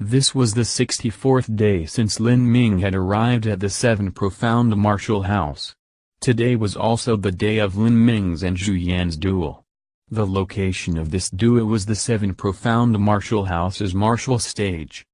This was the 64th day since Lin Ming had arrived at the Seven Profound Martial House. Today was also the day of Lin Ming's and Zhu Yan's duel. The location of this duel was the Seven Profound Martial House's martial stage.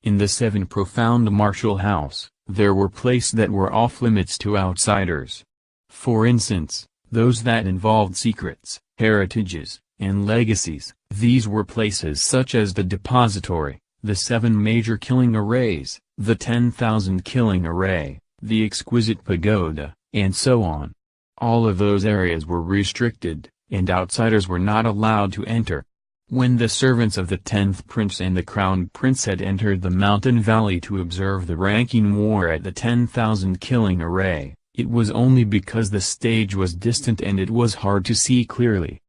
In the Seven Profound Martial House, there were places that were off-limits to outsiders. For instance, those that involved secrets, heritages, and legacies. These were places such as the Depository, the 7 Major Killing Arrays, the 10,000 Killing Array, the Exquisite Pagoda, and so on. All of those areas were restricted, and outsiders were not allowed to enter. When the servants of the 10th Prince and the Crown Prince had entered the mountain valley to observe the ranking war at the 10,000 Killing Array, it was only because the stage was distant and it was hard to see clearly.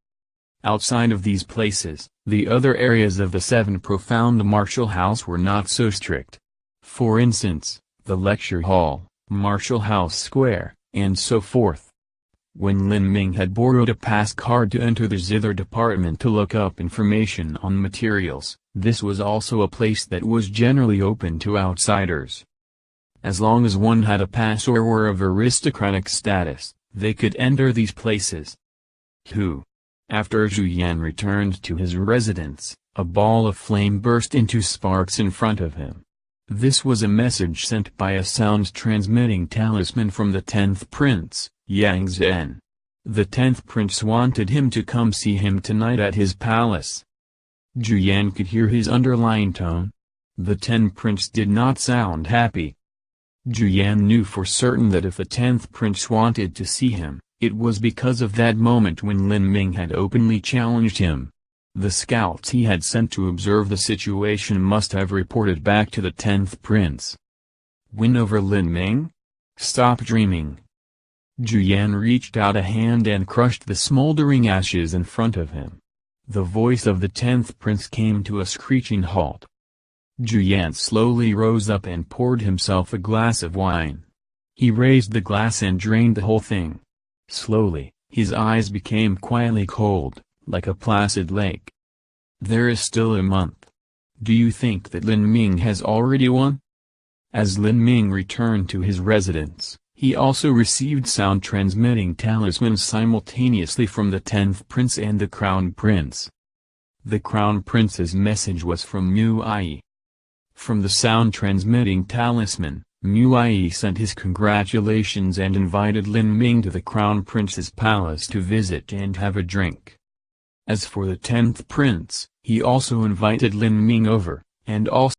Outside of these places, the other areas of the Seven Profound Martial House were not so strict. For instance, the lecture hall, Martial House Square, and so forth. When Lin Ming had borrowed a pass card to enter the zither department to look up information on materials, this was also a place that was generally open to outsiders. As long as one had a pass or were of aristocratic status, they could enter these places. After Zhu Yan returned to his residence, a ball of flame burst into sparks in front of him. This was a message sent by a sound-transmitting talisman from the 10th Prince, Yang Zhen. The 10th Prince wanted him to come see him tonight at his palace. Zhu Yan could hear his underlying tone. The 10th Prince did not sound happy. Zhu Yan knew for certain that if the 10th Prince wanted to see him, it was because of that moment when Lin Ming had openly challenged him. The scouts he had sent to observe the situation must have reported back to the 10th Prince. Win over Lin Ming? Stop dreaming. Zhu Yan reached out a hand and crushed the smoldering ashes in front of him. The voice of the 10th Prince came to a screeching halt. Zhu Yan slowly rose up and poured himself a glass of wine. He raised the glass and drained the whole thing. Slowly, his eyes became quietly cold, like a placid lake. There is still a month. Do you think that Lin Ming has already won? As Lin Ming returned to his residence, he also received sound-transmitting talismans simultaneously from the 10th Prince and the Crown Prince. The Crown Prince's message was from Mu Ai. From the sound-transmitting talisman, Mu Ai sent his congratulations and invited Lin Ming to the Crown Prince's palace to visit and have a drink. As for the 10th Prince, he also invited Lin Ming over, and also